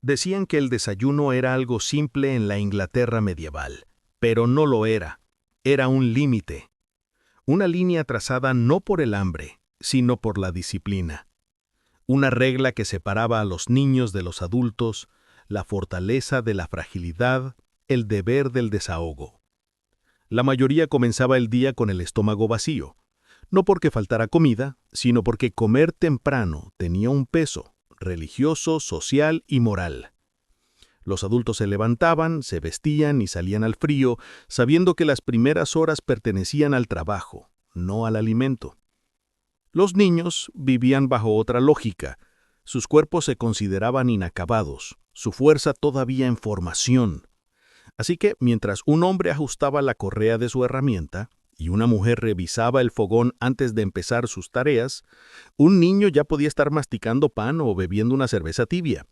Decían que el desayuno era algo simple en la Inglaterra medieval, pero no lo era. Era un límite. Una línea trazada no por el hambre, sino por la disciplina. Una regla que separaba a los niños de los adultos, la fortaleza de la fragilidad, el deber del desahogo. La mayoría comenzaba el día con el estómago vacío, no porque faltara comida, sino porque comer temprano tenía un peso religioso, social y moral. Los adultos se levantaban, se vestían y salían al frío, sabiendo que las primeras horas pertenecían al trabajo, no al alimento. Los niños vivían bajo otra lógica. Sus cuerpos se consideraban inacabados, su fuerza todavía en formación. Así que, mientras un hombre ajustaba la correa de su herramienta y una mujer revisaba el fogón antes de empezar sus tareas, un niño ya podía estar masticando pan o bebiendo una cerveza tibia.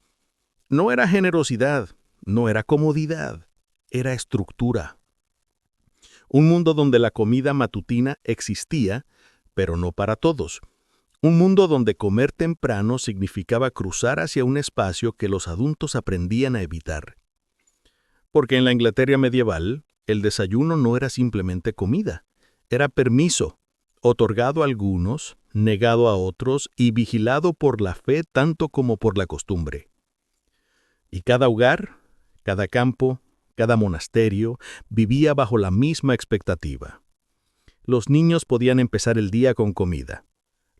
No era generosidad, no era comodidad, era estructura. Un mundo donde la comida matutina existía, pero no para todos. Un mundo donde comer temprano significaba cruzar hacia un espacio que los adultos aprendían a evitar. Porque en la Inglaterra medieval, el desayuno no era simplemente comida, era permiso, otorgado a algunos, negado a otros y vigilado por la fe tanto como por la costumbre. Y cada hogar, cada campo, cada monasterio vivía bajo la misma expectativa. Los niños podían empezar el día con comida.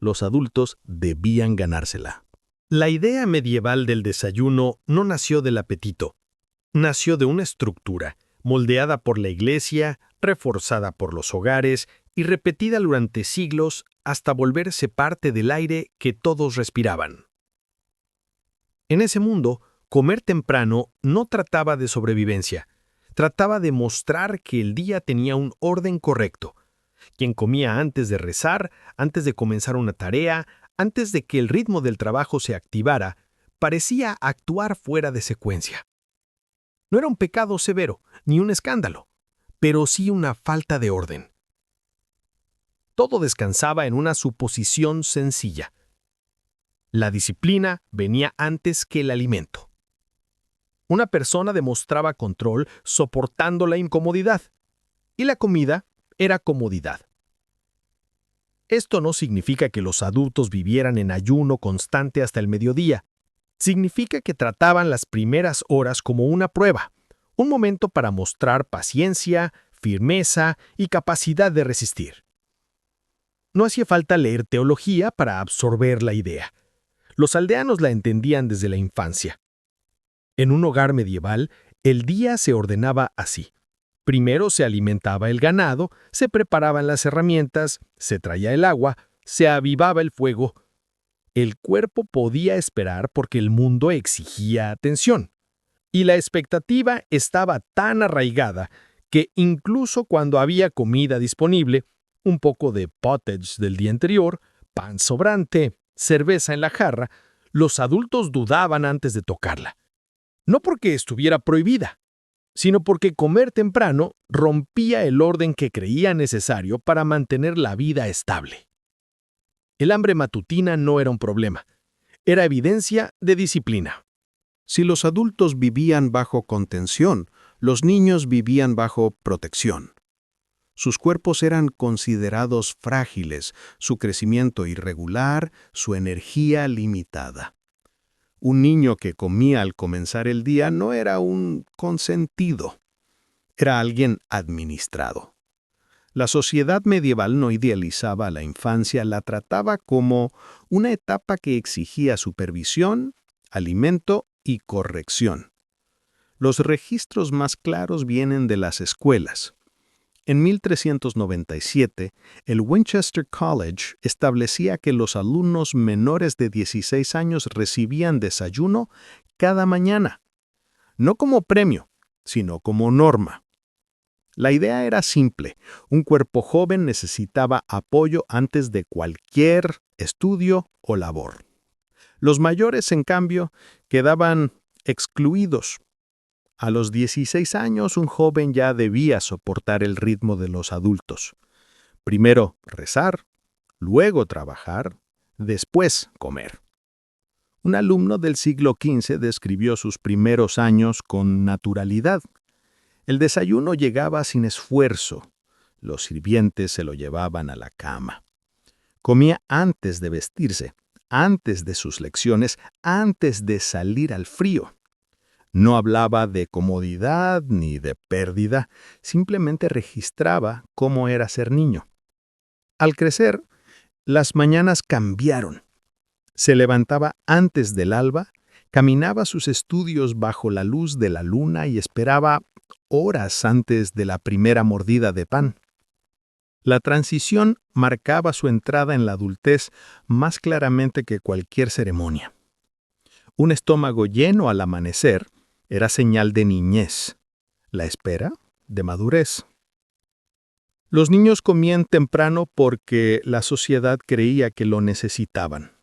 Los adultos debían ganársela. La idea medieval del desayuno no nació del apetito. Nació de una estructura, moldeada por la Iglesia, reforzada por los hogares y repetida durante siglos hasta volverse parte del aire que todos respiraban. En ese mundo, comer temprano no trataba de sobrevivencia, trataba de mostrar que el día tenía un orden correcto. Quien comía antes de rezar, antes de comenzar una tarea, antes de que el ritmo del trabajo se activara, parecía actuar fuera de secuencia. No era un pecado severo, ni un escándalo, pero sí una falta de orden. Todo descansaba en una suposición sencilla. La disciplina venía antes que el alimento. Una persona demostraba control soportando la incomodidad, y la comida era comodidad. Esto no significa que los adultos vivieran en ayuno constante hasta el mediodía. Significa que trataban las primeras horas como una prueba, un momento para mostrar paciencia, firmeza y capacidad de resistir. No hacía falta leer teología para absorber la idea. Los aldeanos la entendían desde la infancia. En un hogar medieval, el día se ordenaba así. Primero se alimentaba el ganado, se preparaban las herramientas, se traía el agua, se avivaba el fuego. El cuerpo podía esperar porque el mundo exigía atención. Y la expectativa estaba tan arraigada que incluso cuando había comida disponible, un poco de pottage del día anterior, pan sobrante, cerveza en la jarra, los adultos dudaban antes de tocarla. No porque estuviera prohibida, sino porque comer temprano rompía el orden que creía necesario para mantener la vida estable. El hambre matutina no era un problema, era evidencia de disciplina. Si los adultos vivían bajo contención, los niños vivían bajo protección. Sus cuerpos eran considerados frágiles, su crecimiento irregular, su energía limitada. Un niño que comía al comenzar el día no era un consentido, era alguien administrado. La sociedad medieval no idealizaba a la infancia, la trataba como una etapa que exigía supervisión, alimento y corrección. Los registros más claros vienen de las escuelas. En 1397, el Winchester College establecía que los alumnos menores de 16 años recibían desayuno cada mañana, no como premio, sino como norma. La idea era simple: un cuerpo joven necesitaba apoyo antes de cualquier estudio o labor. Los mayores, en cambio, quedaban excluidos. A los 16 años, un joven ya debía soportar el ritmo de los adultos. Primero rezar, luego trabajar, después comer. Un alumno del siglo XV describió sus primeros años con naturalidad. El desayuno llegaba sin esfuerzo. Los sirvientes se lo llevaban a la cama. Comía antes de vestirse, antes de sus lecciones, antes de salir al frío. No hablaba de comodidad ni de pérdida, simplemente registraba cómo era ser niño. Al crecer, las mañanas cambiaron. Se levantaba antes del alba, caminaba sus estudios bajo la luz de la luna y esperaba horas antes de la primera mordida de pan. La transición marcaba su entrada en la adultez más claramente que cualquier ceremonia. Un estómago lleno al amanecer era señal de niñez, la espera de madurez. Los niños comían temprano porque la sociedad creía que lo necesitaban.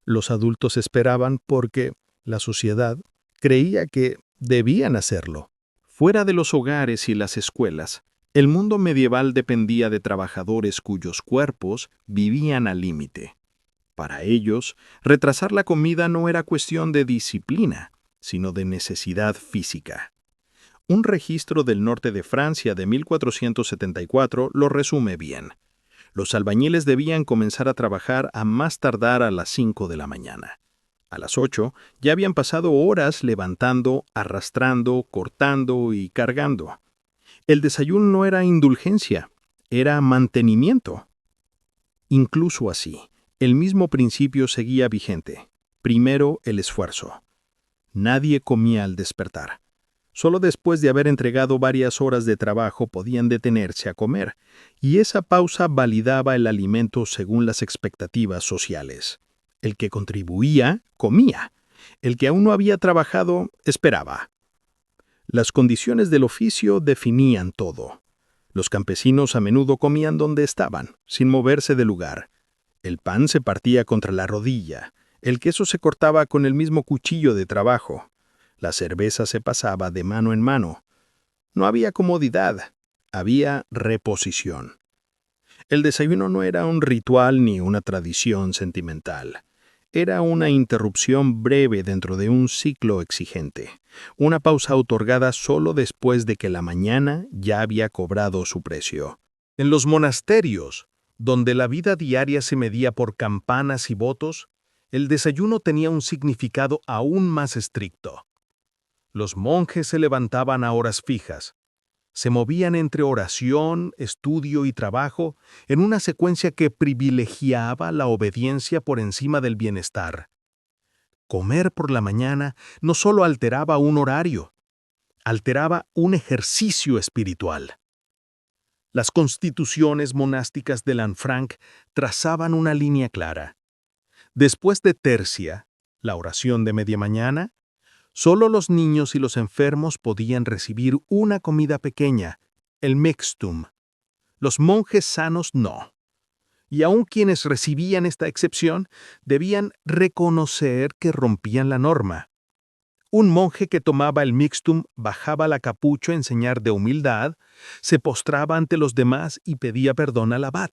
Los adultos esperaban porque la sociedad creía que debían hacerlo. Fuera de los hogares y las escuelas, el mundo medieval dependía de trabajadores cuyos cuerpos vivían al límite. Para ellos, retrasar la comida no era cuestión de disciplina, sino de necesidad física. Un registro del norte de Francia de 1474 lo resume bien. Los albañiles debían comenzar a trabajar a más tardar a las 5 de la mañana. A las 8 ya habían pasado horas levantando, arrastrando, cortando y cargando. El desayuno no era indulgencia, era mantenimiento. Incluso así, el mismo principio seguía vigente. Primero el esfuerzo. Nadie comía al despertar. Solo después de haber entregado varias horas de trabajo podían detenerse a comer, y esa pausa validaba el alimento según las expectativas sociales. El que contribuía, comía. El que aún no había trabajado, esperaba. Las condiciones del oficio definían todo. Los campesinos a menudo comían donde estaban, sin moverse del lugar. El pan se partía contra la rodilla, el queso se cortaba con el mismo cuchillo de trabajo, la cerveza se pasaba de mano en mano. No había comodidad, había reposición. El desayuno no era un ritual ni una tradición sentimental. Era una interrupción breve dentro de un ciclo exigente, una pausa otorgada solo después de que la mañana ya había cobrado su precio. En los monasterios, donde la vida diaria se medía por campanas y votos, el desayuno tenía un significado aún más estricto. Los monjes se levantaban a horas fijas. Se movían entre oración, estudio y trabajo en una secuencia que privilegiaba la obediencia por encima del bienestar. Comer por la mañana no solo alteraba un horario, alteraba un ejercicio espiritual. Las constituciones monásticas de Lanfranc trazaban una línea clara. Después de tercia, la oración de media mañana, solo los niños y los enfermos podían recibir una comida pequeña, el mixtum. Los monjes sanos no. Y aun quienes recibían esta excepción debían reconocer que rompían la norma. Un monje que tomaba el mixtum bajaba la capucha en señal de humildad, se postraba ante los demás y pedía perdón al abad.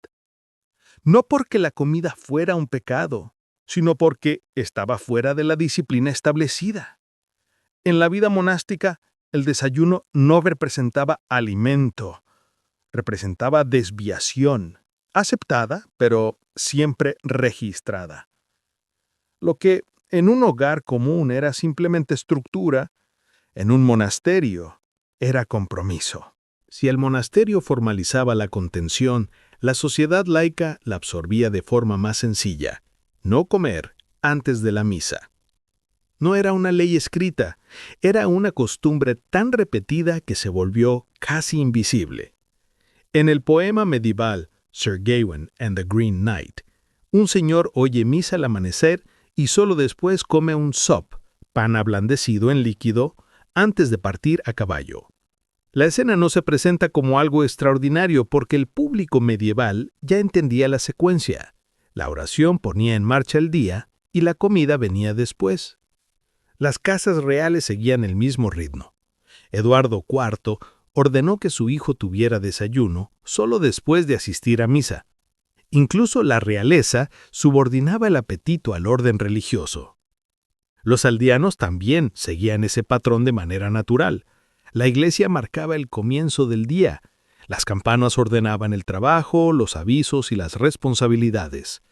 No porque la comida fuera un pecado, sino porque estaba fuera de la disciplina establecida. En la vida monástica, el desayuno no representaba alimento, representaba desviación, aceptada, pero siempre registrada. Lo que en un hogar común era simplemente estructura, en un monasterio era compromiso. Si el monasterio formalizaba la contención, la sociedad laica la absorbía de forma más sencilla: no comer antes de la misa. No era una ley escrita, era una costumbre tan repetida que se volvió casi invisible. En el poema medieval Sir Gawain and the Green Knight, un señor oye misa al amanecer y solo después come un sop, pan ablandecido en líquido, antes de partir a caballo. La escena no se presenta como algo extraordinario porque el público medieval ya entendía la secuencia. La oración ponía en marcha el día y la comida venía después. Las casas reales seguían el mismo ritmo. Eduardo IV ordenó que su hijo tuviera desayuno solo después de asistir a misa. Incluso la realeza subordinaba el apetito al orden religioso. Los aldeanos también seguían ese patrón de manera natural. La iglesia marcaba el comienzo del día. Las campanas ordenaban el trabajo, los avisos y las responsabilidades.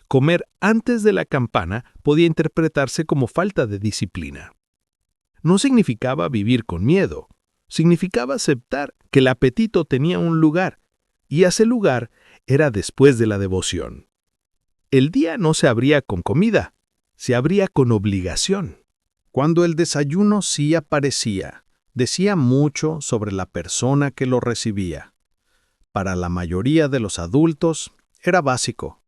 Comer antes de la campana podía interpretarse como falta de disciplina. No significaba vivir con miedo. Significaba aceptar que el apetito tenía un lugar, y ese lugar era después de la devoción. El día no se abría con comida, se abría con obligación. Cuando el desayuno sí aparecía, decía mucho sobre la persona que lo recibía. Para la mayoría de los adultos era básico: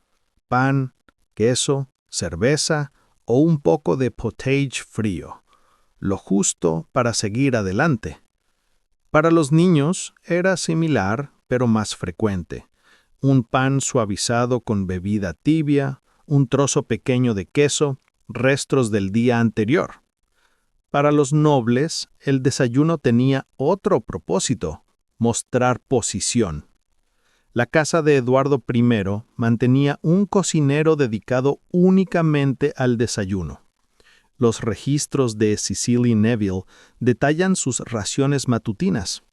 pan, queso, cerveza o un poco de pottage frío, lo justo para seguir adelante. Para los niños era similar, pero más frecuente: un pan suavizado con bebida tibia, un trozo pequeño de queso, restos del día anterior. Para los nobles, el desayuno tenía otro propósito: mostrar posición. La casa de Eduardo I mantenía un cocinero dedicado únicamente al desayuno. Los registros de Cecily Neville detallan sus raciones matutinas: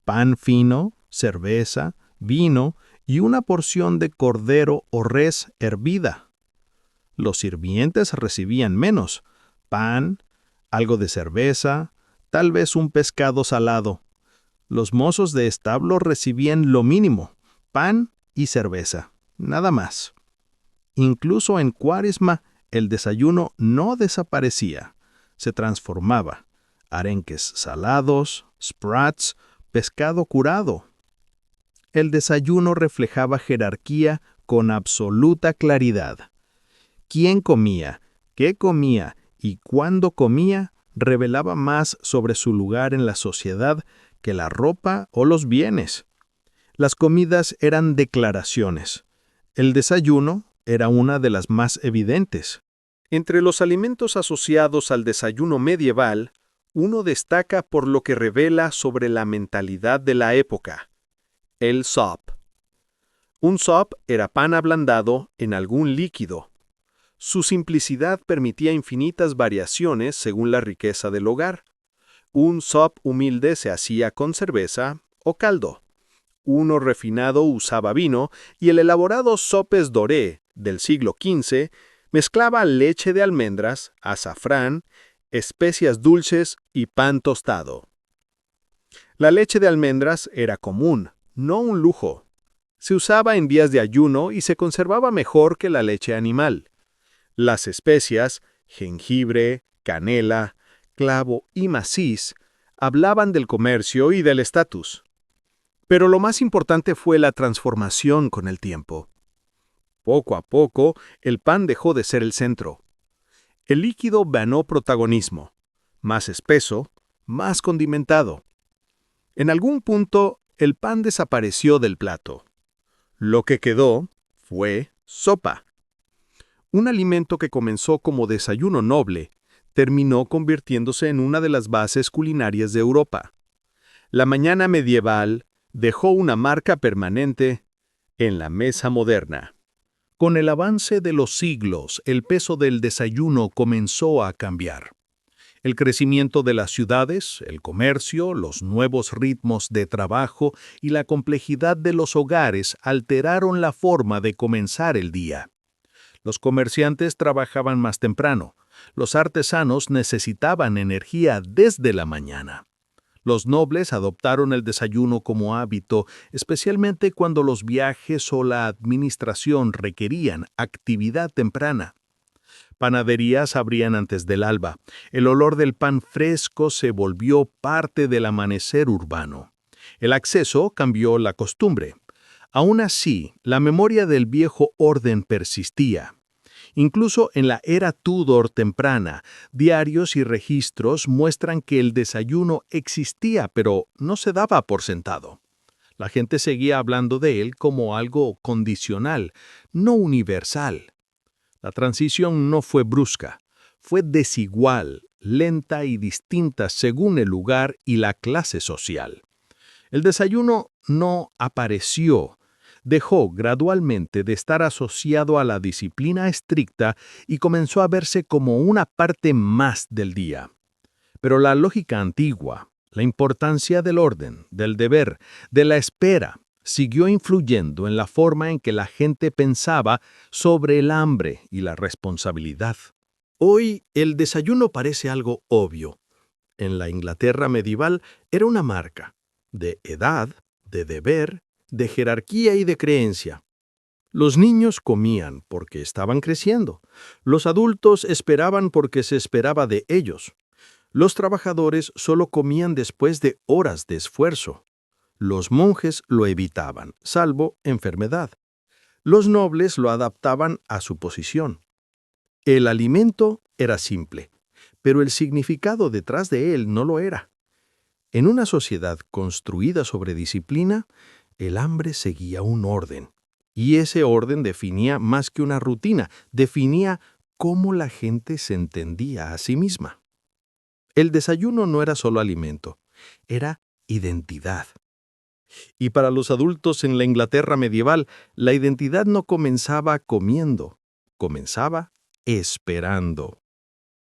pan fino, cerveza, vino y una porción de cordero o res hervida. Los sirvientes recibían menos: pan, algo de cerveza, tal vez un pescado salado. Los mozos de establo recibían lo mínimo: pan y cerveza, nada más. Incluso en Cuaresma, el desayuno no desaparecía, se transformaba: arenques salados, sprats, pescado curado. El desayuno reflejaba jerarquía con absoluta claridad. Quién comía, qué comía y cuándo comía revelaba más sobre su lugar en la sociedad que la ropa o los bienes. Las comidas eran declaraciones. El desayuno era una de las más evidentes. Entre los alimentos asociados al desayuno medieval, uno destaca por lo que revela sobre la mentalidad de la época: el sop. Un sop era pan ablandado en algún líquido. Su simplicidad permitía infinitas variaciones según la riqueza del hogar. Un sop humilde se hacía con cerveza o caldo. Uno refinado usaba vino, y el elaborado sopes doré del siglo XV mezclaba leche de almendras, azafrán, especias dulces y pan tostado. La leche de almendras era común, no un lujo. Se usaba en días de ayuno y se conservaba mejor que la leche animal. Las especias, jengibre, canela, clavo y maciz, hablaban del comercio y del estatus. Pero lo más importante fue la transformación con el tiempo. Poco a poco, el pan dejó de ser el centro. El líquido ganó protagonismo: más espeso, más condimentado. En algún punto, el pan desapareció del plato. Lo que quedó fue sopa. Un alimento que comenzó como desayuno noble, terminó convirtiéndose en una de las bases culinarias de Europa. La mañana medieval dejó una marca permanente en la mesa moderna. Con el avance de los siglos, el peso del desayuno comenzó a cambiar. El crecimiento de las ciudades, el comercio, los nuevos ritmos de trabajo y la complejidad de los hogares alteraron la forma de comenzar el día. Los comerciantes trabajaban más temprano. Los artesanos necesitaban energía desde la mañana. Los nobles adoptaron el desayuno como hábito, especialmente cuando los viajes o la administración requerían actividad temprana. Panaderías abrían antes del alba. El olor del pan fresco se volvió parte del amanecer urbano. El acceso cambió la costumbre. Aún así, la memoria del viejo orden persistía. Incluso en la era Tudor temprana, diarios y registros muestran que el desayuno existía, pero no se daba por sentado. La gente seguía hablando de él como algo condicional, no universal. La transición no fue brusca, fue desigual, lenta y distinta según el lugar y la clase social. El desayuno no apareció, dejó gradualmente de estar asociado a la disciplina estricta y comenzó a verse como una parte más del día. Pero la lógica antigua, la importancia del orden, del deber, de la espera, siguió influyendo en la forma en que la gente pensaba sobre el hambre y la responsabilidad. Hoy el desayuno parece algo obvio. En la Inglaterra medieval era una marca de edad, de deber, de jerarquía y de creencia. Los niños comían porque estaban creciendo. Los adultos esperaban porque se esperaba de ellos. Los trabajadores solo comían después de horas de esfuerzo. Los monjes lo evitaban, salvo enfermedad. Los nobles lo adaptaban a su posición. El alimento era simple, pero el significado detrás de él no lo era. En una sociedad construida sobre disciplina, el hambre seguía un orden. Y ese orden definía más que una rutina, definía cómo la gente se entendía a sí misma. El desayuno no era solo alimento, era identidad. Y para los adultos en la Inglaterra medieval, la identidad no comenzaba comiendo, comenzaba esperando.